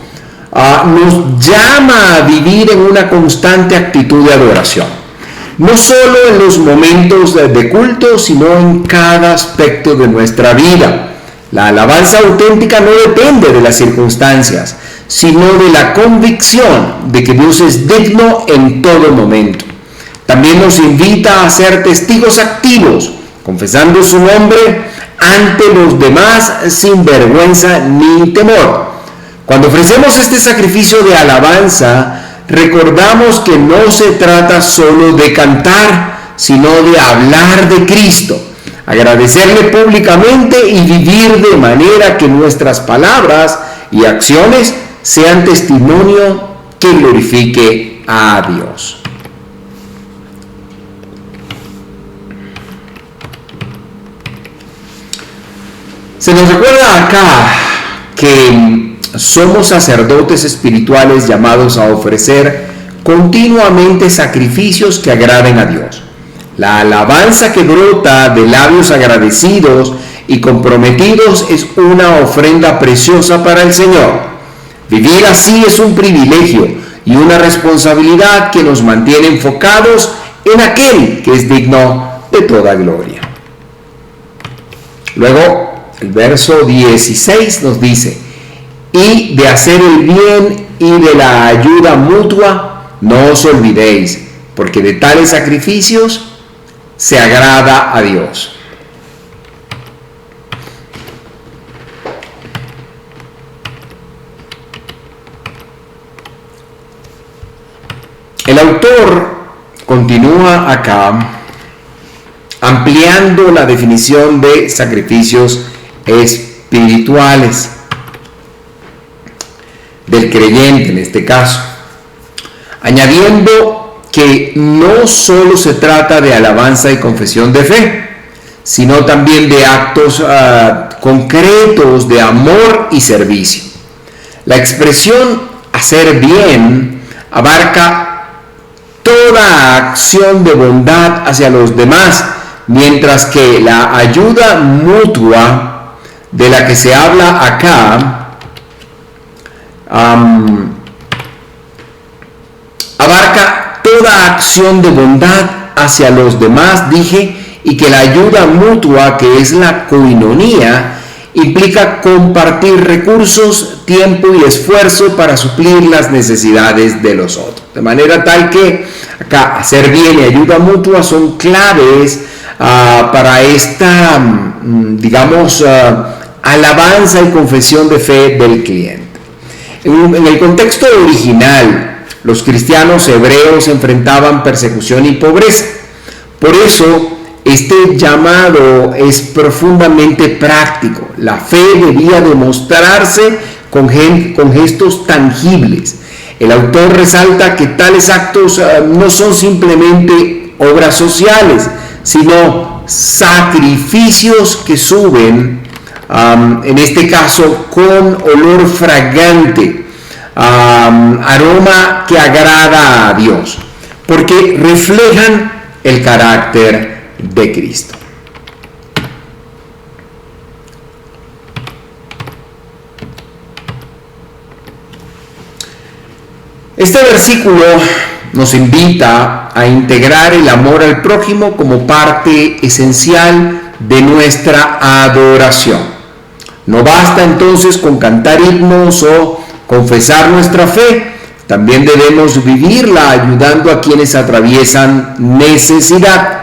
nos llama a vivir en una constante actitud de adoración. No solo en los momentos de culto, sino en cada aspecto de nuestra vida. La alabanza auténtica no depende de las circunstancias, sino de la convicción de que Dios es digno en todo momento. También nos invita a ser testigos activos, confesando su nombre ante los demás sin vergüenza ni temor. Cuando ofrecemos este sacrificio de alabanza, recordamos que no se trata solo de cantar, sino de hablar de Cristo, agradecerle públicamente y vivir de manera que nuestras palabras y acciones sean testimonio que glorifique a Dios. Se nos recuerda acá que somos sacerdotes espirituales llamados a ofrecer continuamente sacrificios que agraden a Dios. La alabanza que brota de labios agradecidos y comprometidos es una ofrenda preciosa para el Señor. Vivir así es un privilegio y una responsabilidad que nos mantiene enfocados en aquel que es digno de toda gloria. Luego, el verso 16 nos dice: y de hacer el bien y de la ayuda mutua no os olvidéis, porque de tales sacrificios se agrada a Dios. El autor continúa acá ampliando la definición de sacrificios espirituales del creyente en este caso, añadiendo que no solo se trata de alabanza y confesión de fe, sino también de actos concretos de amor y servicio. La expresión hacer bien abarca toda acción de bondad hacia los demás, mientras que la ayuda mutua de la que se habla acá abarca toda acción de bondad hacia los demás, dije, y que la ayuda mutua, que es la koinonía, implica compartir recursos, tiempo y esfuerzo para suplir las necesidades de los otros. De manera tal que acá hacer bien y ayuda mutua son claves para esta, alabanza y confesión de fe del cliente. En el contexto original, los cristianos hebreos enfrentaban persecución y pobreza. Por eso, este llamado es profundamente práctico. La fe debía demostrarse con gestos tangibles. El autor resalta que tales actos no son simplemente obras sociales, sino sacrificios que suben, en este caso con olor fragante, aroma que agrada a Dios, porque reflejan el carácter de Cristo. Este versículo nos invita a integrar el amor al prójimo como parte esencial de nuestra adoración. No basta entonces con cantar himnos o confesar nuestra fe, también debemos vivirla ayudando a quienes atraviesan necesidad.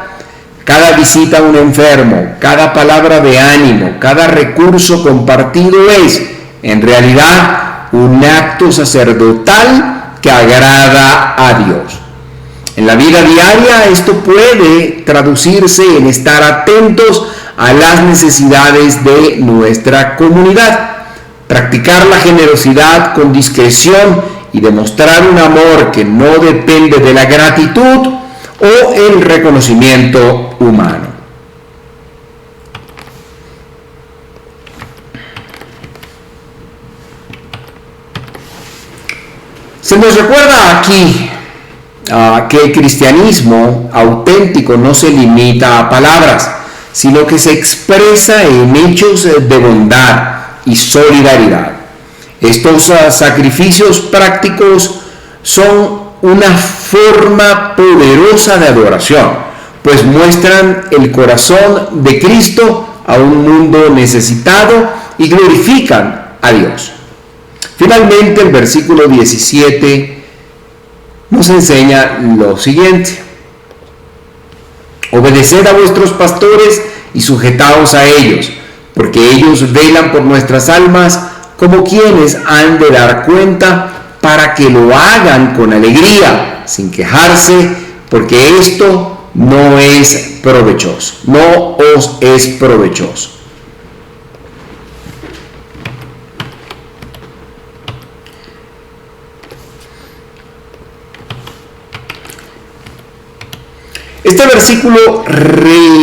Cada visita a un enfermo, cada palabra de ánimo, cada recurso compartido es, en realidad, un acto sacerdotal que agrada a Dios. En la vida diaria esto puede traducirse en estar atentos a las necesidades de nuestra comunidad, practicar la generosidad con discreción y demostrar un amor que no depende de la gratitud o el reconocimiento humano. Se nos recuerda aquí que el cristianismo auténtico no se limita a palabras, sino que se expresa en hechos de bondad y solidaridad. Estos sacrificios prácticos son una forma poderosa de adoración, pues muestran el corazón de Cristo a un mundo necesitado y glorifican a Dios. Finalmente, el versículo 17 nos enseña lo siguiente: obedeced a vuestros pastores y sujetaos a ellos, porque ellos velan por nuestras almas como quienes han de dar cuenta, para que lo hagan con alegría, sin quejarse, porque esto no es provechoso, no os es provechoso. Este versículo retoma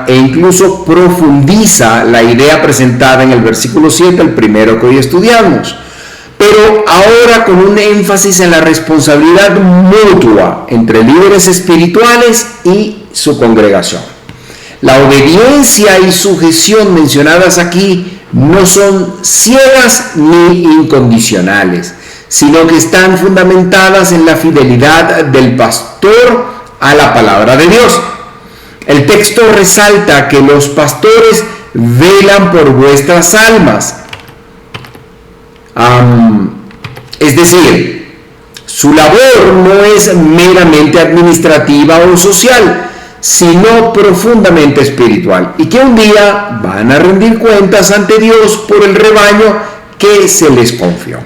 e incluso profundiza la idea presentada en el versículo 7, el primero que hoy estudiamos, pero ahora con un énfasis en la responsabilidad mutua entre líderes espirituales y su congregación. La obediencia y sujeción mencionadas aquí no son ciegas ni incondicionales, sino que están fundamentadas en la fidelidad del pastor a la palabra de Dios. El texto resalta que los pastores velan por vuestras almas. Es decir, su labor no es meramente administrativa o social, sino profundamente espiritual, y que un día van a rendir cuentas ante Dios por el rebaño que se les confió.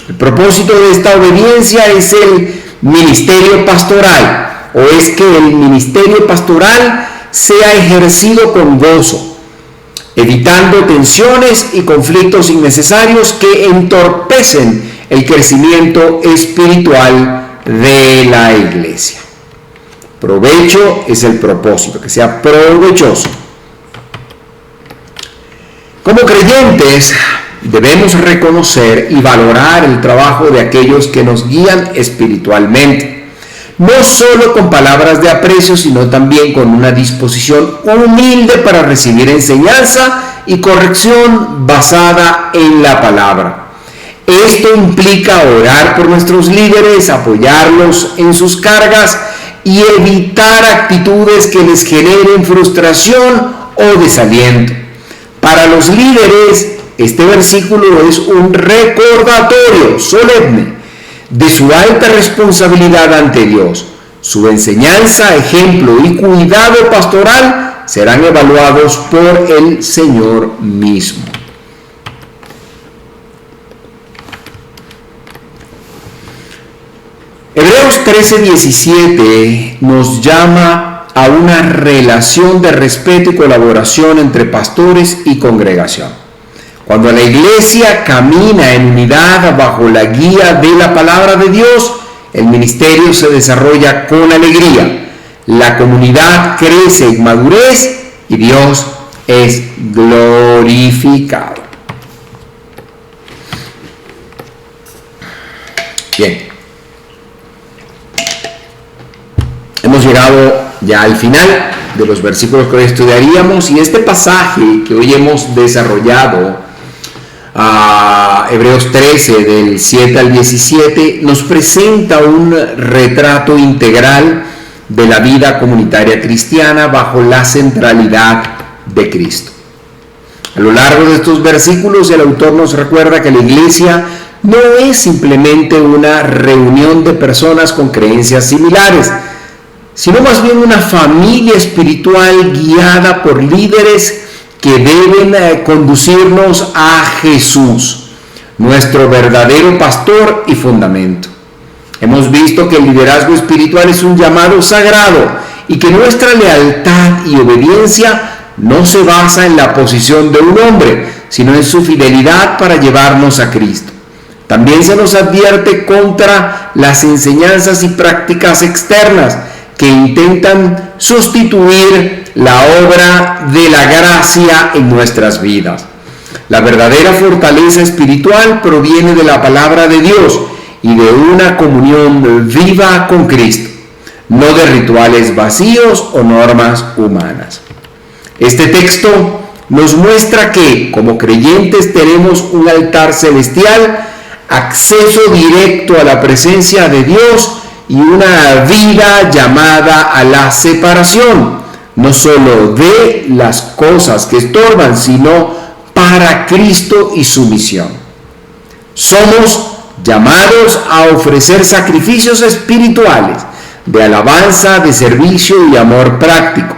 El propósito de esta obediencia es el ministerio pastoral, o es que el ministerio pastoral sea ejercido con gozo, evitando tensiones y conflictos innecesarios que entorpecen el crecimiento espiritual de la iglesia. Provecho es el propósito, que sea provechoso. Como creyentes, debemos reconocer y valorar el trabajo de aquellos que nos guían espiritualmente, no solo con palabras de aprecio, sino también con una disposición humilde para recibir enseñanza y corrección basada en la palabra. Esto implica orar por nuestros líderes, apoyarlos en sus cargas y evitar actitudes que les generen frustración o desaliento. Para los líderes, este versículo es un recordatorio solemne de su alta responsabilidad ante Dios. Su enseñanza, ejemplo y cuidado pastoral serán evaluados por el Señor mismo. Hebreos 13:17 nos llama a una relación de respeto y colaboración entre pastores y congregación. Cuando la iglesia camina en unidad bajo la guía de la palabra de Dios, el ministerio se desarrolla con alegría, la comunidad crece en madurez y Dios es glorificado. Bien. Hemos llegado ya al final de los versículos que hoy estudiaríamos, y este pasaje que hoy hemos desarrollado, Hebreos 13 del 7 al 17, nos presenta un retrato integral de la vida comunitaria cristiana bajo la centralidad de Cristo. A lo largo de estos versículos, el autor nos recuerda que la iglesia no es simplemente una reunión de personas con creencias similares, sino más bien una familia espiritual guiada por líderes que deben conducirnos a Jesús, nuestro verdadero pastor y fundamento. Hemos visto que el liderazgo espiritual es un llamado sagrado y que nuestra lealtad y obediencia no se basa en la posición de un hombre, sino en su fidelidad para llevarnos a Cristo. También se nos advierte contra las enseñanzas y prácticas externas que intentan sustituir la obra de la gracia en nuestras vidas. La verdadera fortaleza espiritual proviene de la palabra de Dios y de una comunión viva con Cristo, no de rituales vacíos o normas humanas. Este texto nos muestra que, como creyentes, tenemos un altar celestial, acceso directo a la presencia de Dios y una vida llamada a la separación, no solo de las cosas que estorban, sino para Cristo y su misión. Somos llamados a ofrecer sacrificios espirituales de alabanza, de servicio y amor práctico,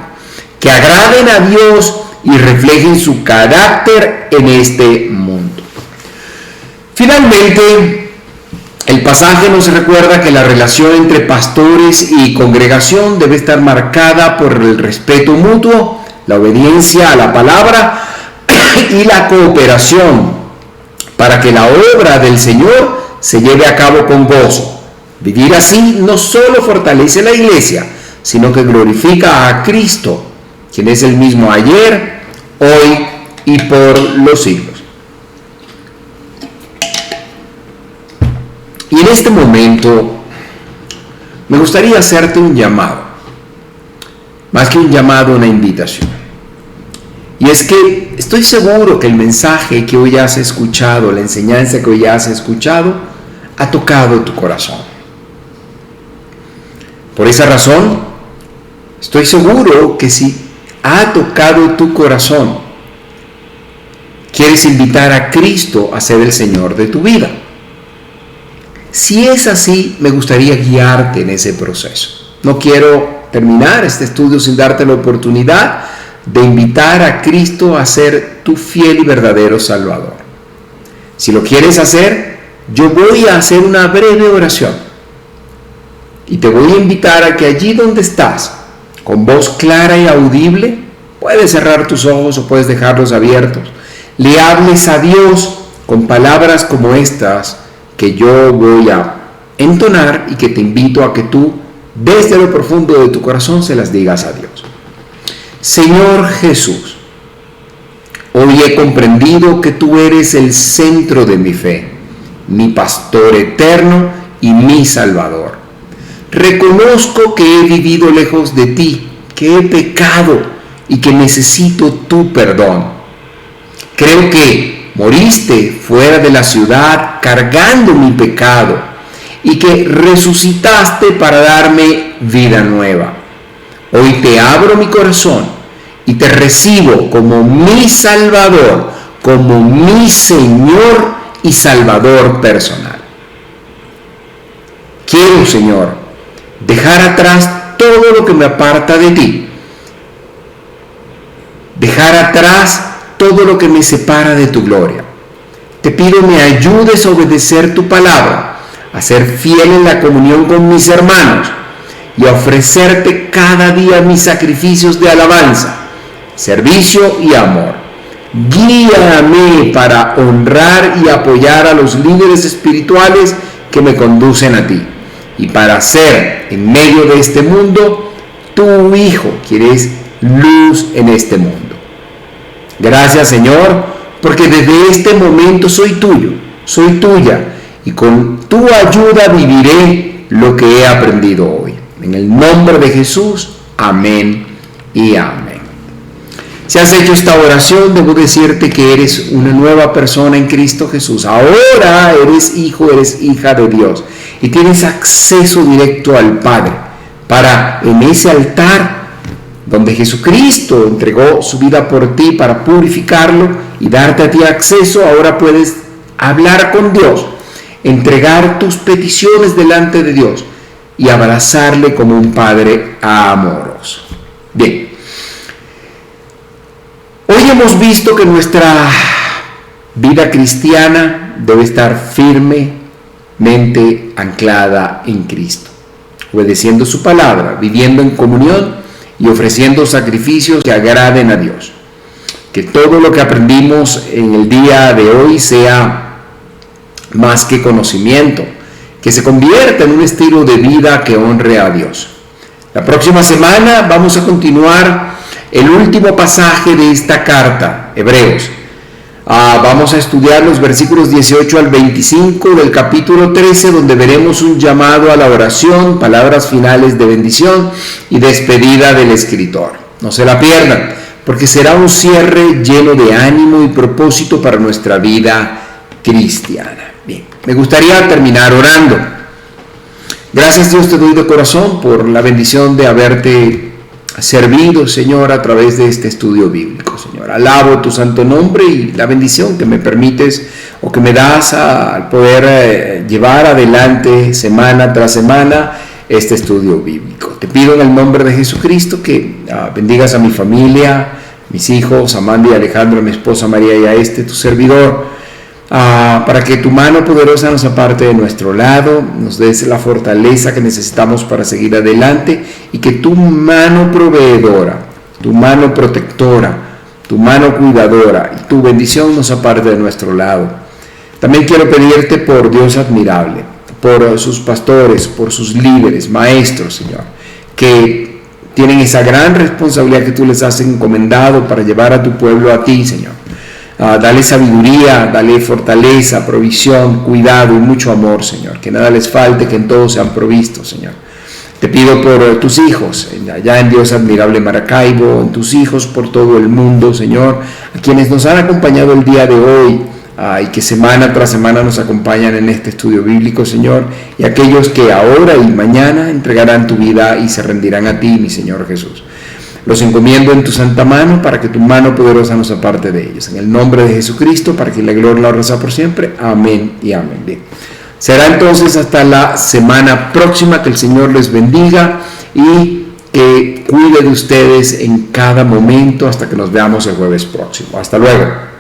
que agraden a Dios y reflejen su carácter en este mundo. Finalmente, el pasaje nos recuerda que la relación entre pastores y congregación debe estar marcada por el respeto mutuo, la obediencia a la palabra y la cooperación para que la obra del Señor se lleve a cabo con gozo. Vivir así no solo fortalece la iglesia, sino que glorifica a Cristo, quien es el mismo ayer, hoy y por los siglos. Y en este momento me gustaría hacerte un llamado, más que un llamado, una invitación. Y es que estoy seguro que el mensaje que hoy has escuchado, la enseñanza que hoy has escuchado, ha tocado tu corazón. Por esa razón, estoy seguro que si ha tocado tu corazón, quieres invitar a Cristo a ser el Señor de tu vida. Si es así, me gustaría guiarte en ese proceso. No quiero terminar este estudio sin darte la oportunidad de invitar a Cristo a ser tu fiel y verdadero Salvador. Si lo quieres hacer, yo voy a hacer una breve oración y te voy a invitar a que allí donde estás, con voz clara y audible, puedes cerrar tus ojos o puedes dejarlos abiertos, le hables a Dios con palabras como estas que yo voy a entonar y que te invito a que tú, desde lo profundo de tu corazón, se las digas a Dios. Señor Jesús, hoy he comprendido que tú eres el centro de mi fe, mi pastor eterno y mi Salvador. Reconozco que he vivido lejos de ti, que he pecado y que necesito tu perdón. Creo que moriste fuera de la ciudad cargando mi pecado y que resucitaste para darme vida nueva. Hoy te abro mi corazón y te recibo como mi Salvador, como mi Señor y Salvador personal. Quiero, Señor, dejar atrás todo lo que me aparta de ti dejar atrás todo lo que me separa de tu gloria. Te pido me ayudes a obedecer tu palabra, a ser fiel en la comunión con mis hermanos y a ofrecerte cada día mis sacrificios de alabanza, servicio y amor. Guíame para honrar y apoyar a los líderes espirituales que me conducen a ti y para ser en medio de este mundo tu Hijo, que eres luz en este mundo. Gracias, Señor, porque desde este momento soy tuyo, soy tuya, y con tu ayuda viviré lo que he aprendido hoy. En el nombre de Jesús, amén y amén. Si has hecho esta oración, debo decirte que eres una nueva persona en Cristo Jesús. Ahora eres hijo, eres hija de Dios y tienes acceso directo al Padre para en ese altar donde Jesucristo entregó su vida por ti para purificarlo y darte a ti acceso. Ahora puedes hablar con Dios, entregar tus peticiones delante de Dios y abrazarle como un Padre amoroso. Bien, hoy hemos visto que nuestra vida cristiana debe estar firmemente anclada en Cristo, obedeciendo su palabra, viviendo en comunión y ofreciendo sacrificios que agraden a Dios. Que todo lo que aprendimos en el día de hoy sea más que conocimiento, que se convierta en un estilo de vida que honre a Dios. La próxima semana vamos a continuar el último pasaje de esta carta, Hebreos. Vamos a estudiar los versículos 18 al 25 del capítulo 13, donde veremos un llamado a la oración, palabras finales de bendición y despedida del escritor. No se la pierdan, porque será un cierre lleno de ánimo y propósito para nuestra vida cristiana. Bien, me gustaría terminar orando. Gracias, Dios, te doy de corazón por la bendición de haberte servido, Señor, a través de este estudio bíblico, Señor. Alabo tu santo nombre y la bendición que me permites o que me das al poder llevar adelante semana tras semana este estudio bíblico. Te pido en el nombre de Jesucristo que bendigas a mi familia, mis hijos, Amanda y Alejandro, a mi esposa María y a tu servidor, para que tu mano poderosa nos aparte de nuestro lado, nos des la fortaleza que necesitamos para seguir adelante y que tu mano proveedora, tu mano protectora, tu mano cuidadora y tu bendición nos aparte de nuestro lado. También quiero pedirte por Dios admirable, por sus pastores, por sus líderes, maestros, Señor, que tienen esa gran responsabilidad que tú les has encomendado para llevar a tu pueblo a ti, Señor. Dale sabiduría, dale fortaleza, provisión, cuidado y mucho amor, Señor. Que nada les falte, que en todo sean provistos, Señor. Te pido por tus hijos, allá en Dios admirable Maracaibo, en tus hijos por todo el mundo, Señor, a quienes nos han acompañado el día de hoy y que semana tras semana nos acompañan en este estudio bíblico, Señor, y aquellos que ahora y mañana entregarán tu vida y se rendirán a ti, mi Señor Jesús. Los encomiendo en tu santa mano para que tu mano poderosa nos aparte de ellos. En el nombre de Jesucristo, para que la gloria y la honra sea por siempre. Amén y amén. Bien. Será entonces hasta la semana próxima. Que el Señor les bendiga y que cuide de ustedes en cada momento hasta que nos veamos el jueves próximo. Hasta luego.